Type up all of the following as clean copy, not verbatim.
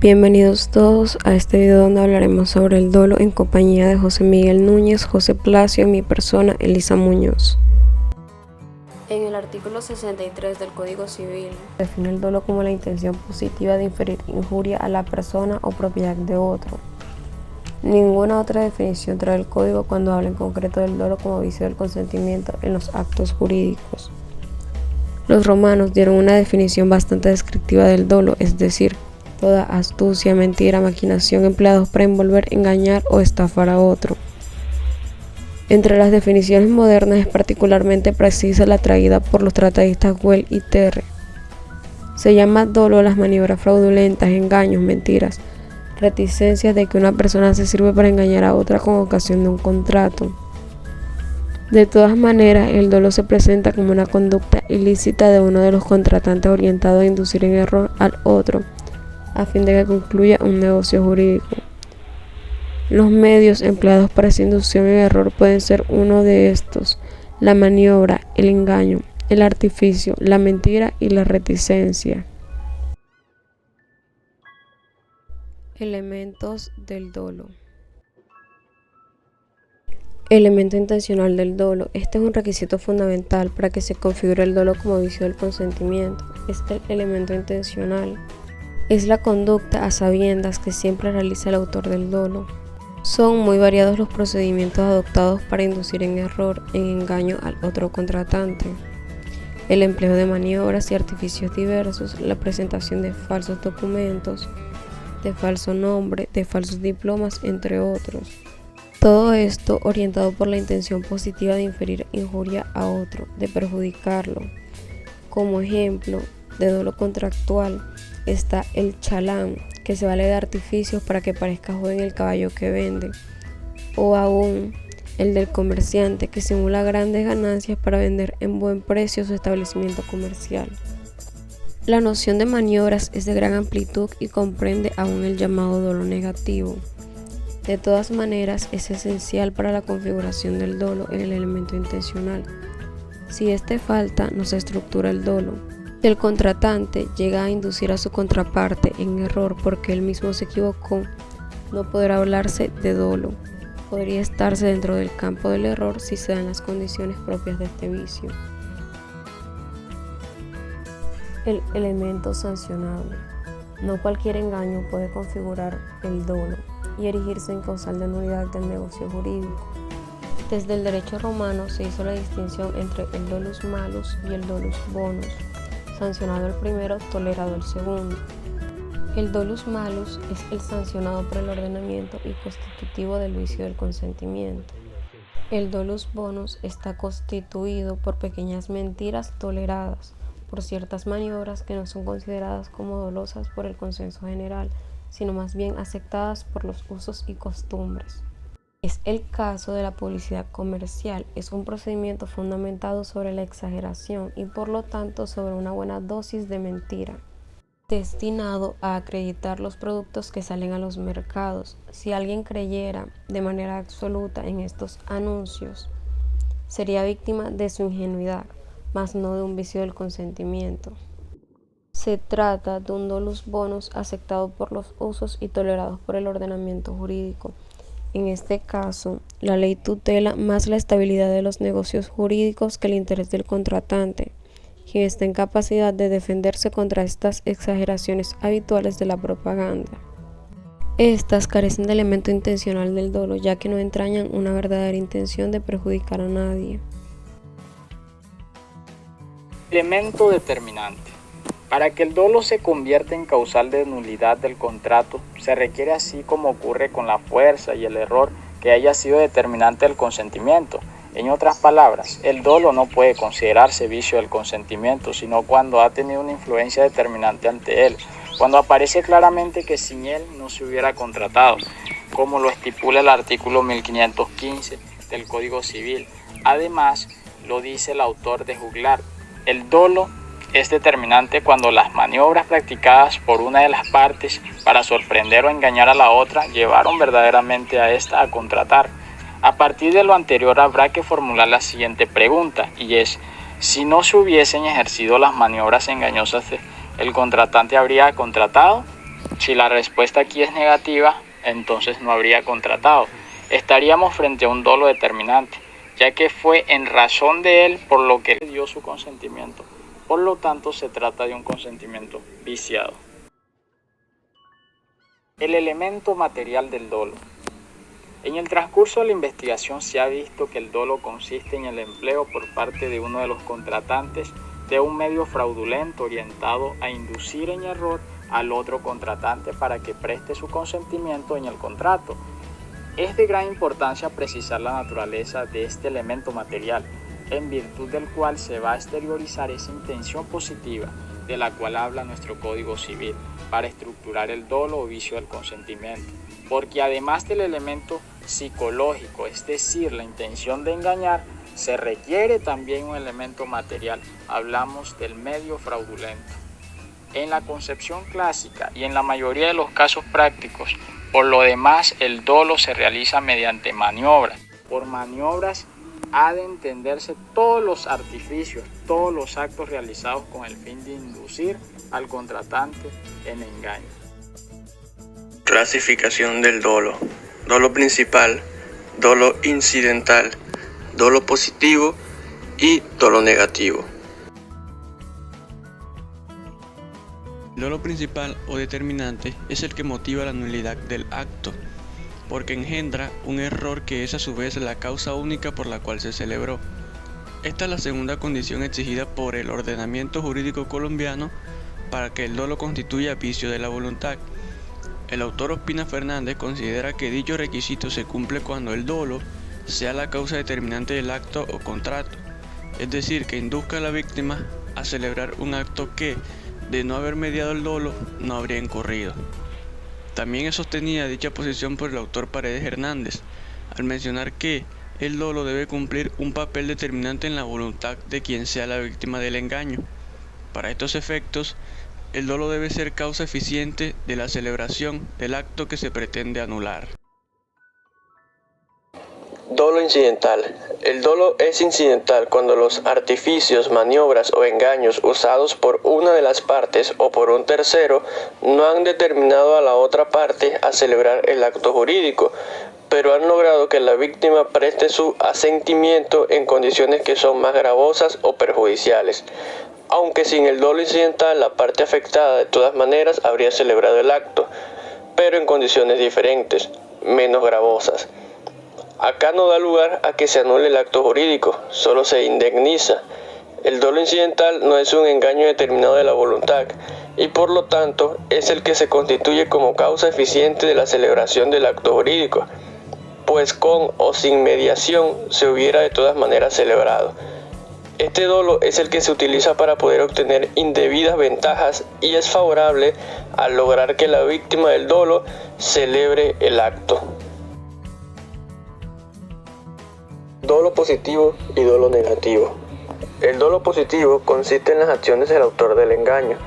Bienvenidos todos a este video donde hablaremos sobre el dolo en compañía de José Miguel Núñez, José Placio y mi persona, Elisa Muñoz. En el artículo 63 del Código Civil define el dolo como la intención positiva de inferir injuria a la persona o propiedad de otro. Ninguna otra definición trae el Código cuando habla en concreto del dolo como vicio del consentimiento en los actos jurídicos. Los romanos dieron una definición bastante descriptiva del dolo, es decir, toda astucia, mentira, maquinación empleados para envolver, engañar o estafar a otro. Entre las definiciones modernas es particularmente precisa la traída por los tratadistas Well y Terre. Se llama dolo a las maniobras fraudulentas, engaños, mentiras, reticencias de que una persona se sirve para engañar a otra con ocasión de un contrato. De todas maneras, el dolo se presenta como una conducta ilícita de uno de los contratantes orientado a inducir en error al otro, a fin de que concluya un negocio jurídico. Los medios empleados para esa inducción en error pueden ser uno de estos: la maniobra, el engaño, el artificio, la mentira y la reticencia. Elementos del dolo. Elemento intencional del dolo. Este es un requisito fundamental para que se configure el dolo como vicio del consentimiento. Es el elemento intencional. Es la conducta a sabiendas que siempre realiza el autor del dolo. Son muy variados los procedimientos adoptados para inducir en error, en engaño al otro contratante. El empleo de maniobras y artificios diversos, la presentación de falsos documentos, de falso nombre, de falsos diplomas, entre otros. Todo esto orientado por la intención positiva de inferir injuria a otro, de perjudicarlo. Como ejemplo de dolo contractual está el chalán, que se vale de artificios para que parezca joven el caballo que vende, o aún el del comerciante, que simula grandes ganancias para vender en buen precio su establecimiento comercial. La noción de maniobras es de gran amplitud y comprende aún el llamado dolo negativo. De todas maneras, es esencial para la configuración del dolo el elemento intencional. Si este falta, no se estructura el dolo. Si el contratante llega a inducir a su contraparte en error porque él mismo se equivocó, no podrá hablarse de dolo. Podría estarse dentro del campo del error si se dan las condiciones propias de este vicio. El elemento sancionable. No cualquier engaño puede configurar el dolo y erigirse en causal de nulidad del negocio jurídico. Desde el derecho romano se hizo la distinción entre el dolus malus y el dolus bonus. Sancionado el primero, tolerado el segundo. El dolus malus es el sancionado por el ordenamiento y constitutivo del vicio del consentimiento. El dolus bonus está constituido por pequeñas mentiras toleradas, por ciertas maniobras que no son consideradas como dolosas por el consenso general, sino más bien aceptadas por los usos y costumbres. Es el caso de la publicidad comercial. Es un procedimiento fundamentado sobre la exageración y por lo tanto sobre una buena dosis de mentira, destinado a acreditar los productos que salen a los mercados. Si alguien creyera de manera absoluta en estos anuncios, sería víctima de su ingenuidad, mas no de un vicio del consentimiento. Se trata de un dolus bonus aceptado por los usos y tolerados por el ordenamiento jurídico. En este caso, la ley tutela más la estabilidad de los negocios jurídicos que el interés del contratante, quien está en capacidad de defenderse contra estas exageraciones habituales de la propaganda. Estas carecen de elemento intencional del dolo, ya que no entrañan una verdadera intención de perjudicar a nadie. Elemento determinante. Para que el dolo se convierta en causal de nulidad del contrato, se requiere, así como ocurre con la fuerza y el error, que haya sido determinante del consentimiento. En otras palabras, el dolo no puede considerarse vicio del consentimiento, sino cuando ha tenido una influencia determinante ante él, cuando aparece claramente que sin él no se hubiera contratado, como lo estipula el artículo 1515 del Código Civil. Además, lo dice el autor de juglar: el dolo es determinante cuando las maniobras practicadas por una de las partes para sorprender o engañar a la otra llevaron verdaderamente a esta a contratar. A partir de lo anterior habrá que formular la siguiente pregunta, y es: si no se hubiesen ejercido las maniobras engañosas, ¿el contratante habría contratado? Si la respuesta aquí es negativa, entonces no habría contratado. Estaríamos frente a un dolo determinante, ya que fue en razón de él por lo que dio su consentimiento. Por lo tanto, se trata de un consentimiento viciado. El elemento material del dolo. En el transcurso de la investigación se ha visto que el dolo consiste en el empleo por parte de uno de los contratantes de un medio fraudulento orientado a inducir en error al otro contratante para que preste su consentimiento en el contrato. Es de gran importancia precisar la naturaleza de este elemento material, en virtud del cual se va a exteriorizar esa intención positiva de la cual habla nuestro Código Civil para estructurar el dolo o vicio del consentimiento. Porque además del elemento psicológico, es decir, la intención de engañar, se requiere también un elemento material. Hablamos del medio fraudulento. En la concepción clásica y en la mayoría de los casos prácticos, por lo demás, el dolo se realiza mediante maniobras. Por maniobras ha de entenderse todos los artificios, todos los actos realizados con el fin de inducir al contratante en engaño. Clasificación del dolo. Dolo principal, dolo incidental, dolo positivo y dolo negativo. El dolo principal o determinante es el que motiva la nulidad del acto, porque engendra un error que es a su vez la causa única por la cual se celebró. Esta es la segunda condición exigida por el ordenamiento jurídico colombiano para que el dolo constituya vicio de la voluntad. El autor Ospina Fernández considera que dicho requisito se cumple cuando el dolo sea la causa determinante del acto o contrato, es decir, que induzca a la víctima a celebrar un acto que, de no haber mediado el dolo, no habría incurrido. También es sostenida dicha posición por el autor Paredes Hernández, al mencionar que el dolo debe cumplir un papel determinante en la voluntad de quien sea la víctima del engaño. Para estos efectos, el dolo debe ser causa eficiente de la celebración del acto que se pretende anular. Dolo incidental. El dolo es incidental cuando los artificios, maniobras o engaños usados por una de las partes o por un tercero no han determinado a la otra parte a celebrar el acto jurídico, pero han logrado que la víctima preste su asentimiento en condiciones que son más gravosas o perjudiciales. Aunque sin el dolo incidental, la parte afectada de todas maneras habría celebrado el acto, pero en condiciones diferentes, menos gravosas. Acá no da lugar a que se anule el acto jurídico, solo se indemniza. El dolo incidental no es un engaño determinado de la voluntad y por lo tanto es el que se constituye como causa eficiente de la celebración del acto jurídico, pues con o sin mediación se hubiera de todas maneras celebrado. Este dolo es el que se utiliza para poder obtener indebidas ventajas y es favorable al lograr que la víctima del dolo celebre el acto. Dolo positivo y dolo negativo. El dolo positivo consiste en las acciones del autor del engaño.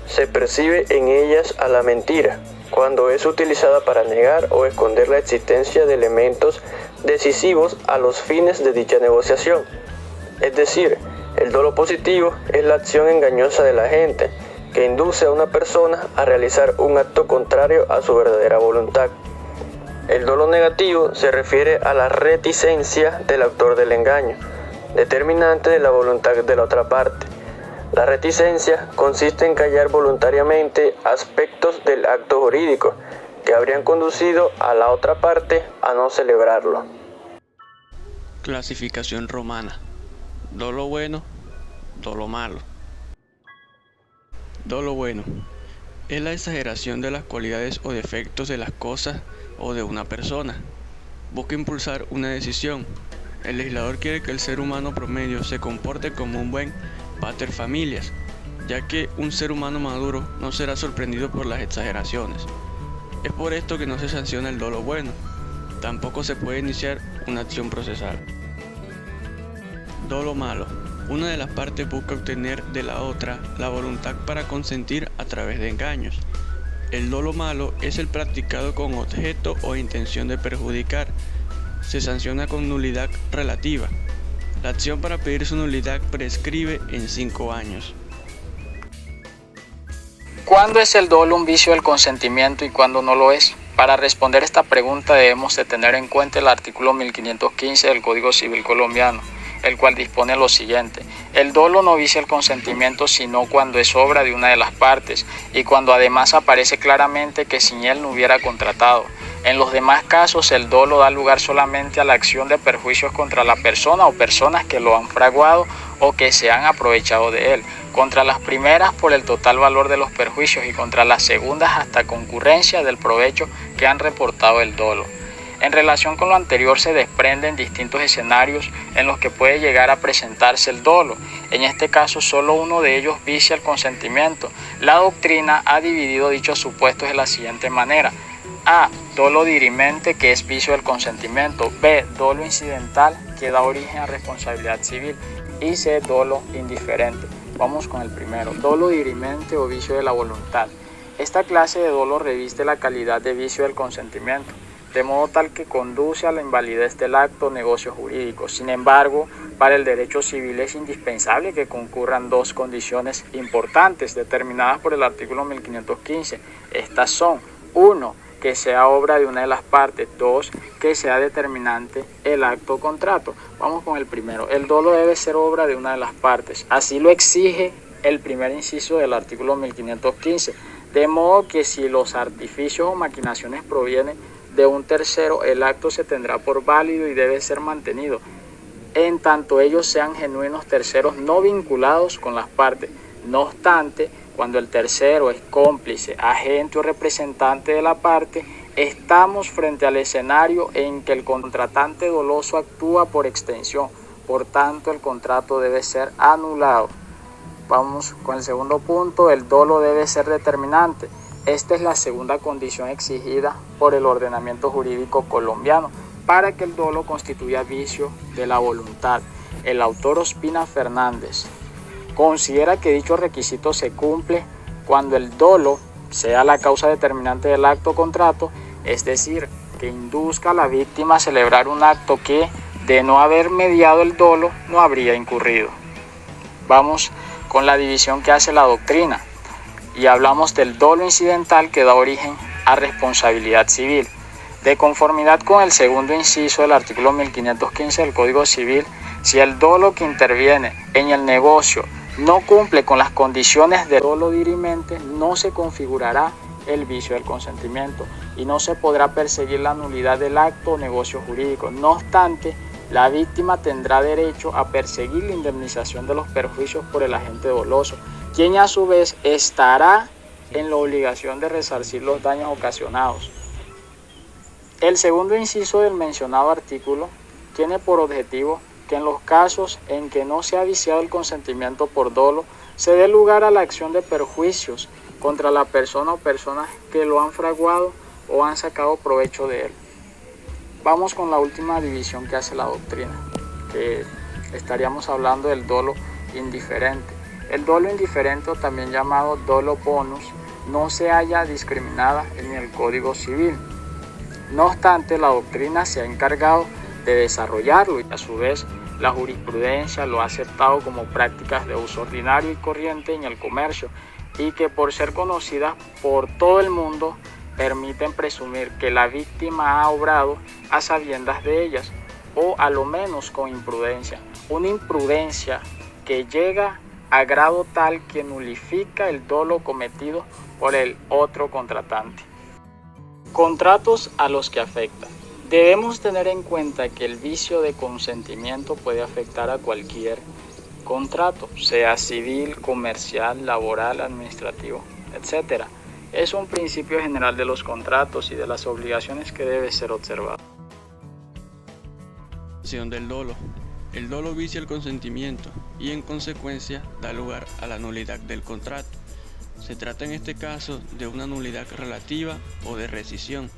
Se percibe en ellas a la mentira, cuando es utilizada para negar o esconder la existencia de elementos decisivos a los fines de dicha negociación. Es decir, el dolo positivo es la acción engañosa de la gente, que induce a una persona a realizar un acto contrario a su verdadera voluntad. El dolo negativo se refiere a la reticencia del autor del engaño, determinante de la voluntad de la otra parte. La reticencia consiste en callar voluntariamente aspectos del acto jurídico que habrían conducido a la otra parte a no celebrarlo. Clasificación romana. Dolo bueno, dolo malo. Dolo bueno es la exageración de las cualidades o defectos de las cosas o de una persona. Busca impulsar una decisión. El legislador quiere que el ser humano promedio se comporte como un buen pater familias, ya que un ser humano maduro no será sorprendido por las exageraciones. Es por esto que no se sanciona el dolo bueno. Tampoco se puede iniciar una acción procesal. Dolo malo. Una de las partes busca obtener de la otra la voluntad para consentir a través de engaños. El dolo malo es el practicado con objeto o intención de perjudicar. Se sanciona con nulidad relativa. La acción para pedir su nulidad prescribe en 5 años. ¿Cuándo es el dolo un vicio del consentimiento y cuándo no lo es? Para responder esta pregunta debemos de tener en cuenta el artículo 1515 del Código Civil colombiano, el cual dispone lo siguiente: el dolo no vicia el consentimiento sino cuando es obra de una de las partes y cuando además aparece claramente que sin él no hubiera contratado. En los demás casos el dolo da lugar solamente a la acción de perjuicios contra la persona o personas que lo han fraguado o que se han aprovechado de él, contra las primeras por el total valor de los perjuicios y contra las segundas hasta concurrencia del provecho que han reportado el dolo. En relación con lo anterior se desprenden distintos escenarios en los que puede llegar a presentarse el dolo. En este caso solo uno de ellos vicia el consentimiento. La doctrina ha dividido dichos supuestos de la siguiente manera: A. Dolo dirimente, que es vicio del consentimiento. B. Dolo incidental, que da origen a responsabilidad civil. Y C. Dolo indiferente. Vamos con el primero: dolo dirimente o vicio de la voluntad. Esta clase de dolo reviste la calidad de vicio del consentimiento, de modo tal que conduce a la invalidez del acto o negocio jurídico. Sin embargo, para el derecho civil es indispensable que concurran dos condiciones importantes determinadas por el artículo 1515. Estas son: 1. que sea obra de una de las partes; 2. que sea determinante el acto o contrato. Vamos con el primero: el dolo debe ser obra de una de las partes. Así lo exige el primer inciso del artículo 1515, de modo que si los artificios o maquinaciones provienen de un tercero, el acto se tendrá por válido y debe ser mantenido, en tanto ellos sean genuinos terceros no vinculados con las partes. No obstante, cuando el tercero es cómplice, agente o representante de la parte, estamos frente al escenario en que el contratante doloso actúa por extensión. Por tanto, el contrato debe ser anulado. Vamos con el segundo punto: el dolo debe ser determinante. Esta es la segunda condición exigida por el ordenamiento jurídico colombiano para que el dolo constituya vicio de la voluntad. El autor Ospina Fernández considera que dicho requisito se cumple cuando el dolo sea la causa determinante del acto o contrato, es decir, que induzca a la víctima a celebrar un acto que, de no haber mediado el dolo, no habría incurrido. Vamos con la división que hace la doctrina y hablamos del dolo incidental, que da origen a responsabilidad civil. De conformidad con el segundo inciso del artículo 1515 del Código Civil, si el dolo que interviene en el negocio no cumple con las condiciones de dolo dirimente, no se configurará el vicio del consentimiento y no se podrá perseguir la nulidad del acto o negocio jurídico. No obstante, la víctima tendrá derecho a perseguir la indemnización de los perjuicios por el agente doloso, quien a su vez estará en la obligación de resarcir los daños ocasionados. El segundo inciso del mencionado artículo tiene por objetivo que en los casos en que no se ha viciado el consentimiento por dolo, se dé lugar a la acción de perjuicios contra la persona o personas que lo han fraguado o han sacado provecho de él. Vamos con la última división que hace la doctrina, que estaríamos hablando del dolo indiferente. El dolo indiferente, o también llamado dolo bonus, no se halla discriminada en el Código Civil. No obstante, la doctrina se ha encargado de desarrollarlo y a su vez la jurisprudencia lo ha aceptado como prácticas de uso ordinario y corriente en el comercio, y que por ser conocidas por todo el mundo permiten presumir que la víctima ha obrado a sabiendas de ellas, o a lo menos con imprudencia. Una imprudencia que llega a grado tal que nulifica el dolo cometido por el otro contratante. Contratos a los que afecta. Debemos tener en cuenta que el vicio de consentimiento puede afectar a cualquier contrato, sea civil, comercial, laboral, administrativo, etc. Es un principio general de los contratos y de las obligaciones que debe ser observado. Del dolo. El dolo vicia el consentimiento y en consecuencia da lugar a la nulidad del contrato. Se trata en este caso de una nulidad relativa o de rescisión.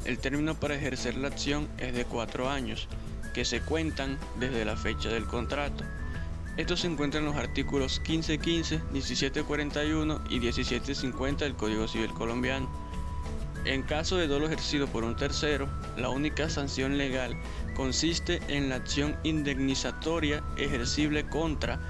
El término para ejercer la acción es de 4 años, que se cuentan desde la fecha del contrato. Esto se encuentra en los artículos 1515, 1741 y 1750 del Código Civil colombiano. En caso de dolo ejercido por un tercero, la única sanción legal consiste en la acción indemnizatoria ejercible contra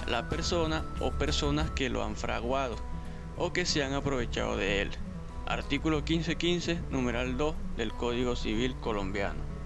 la persona o personas que lo han fraguado. o que se han aprovechado de él. Artículo 1515, numeral 2 del Código Civil colombiano.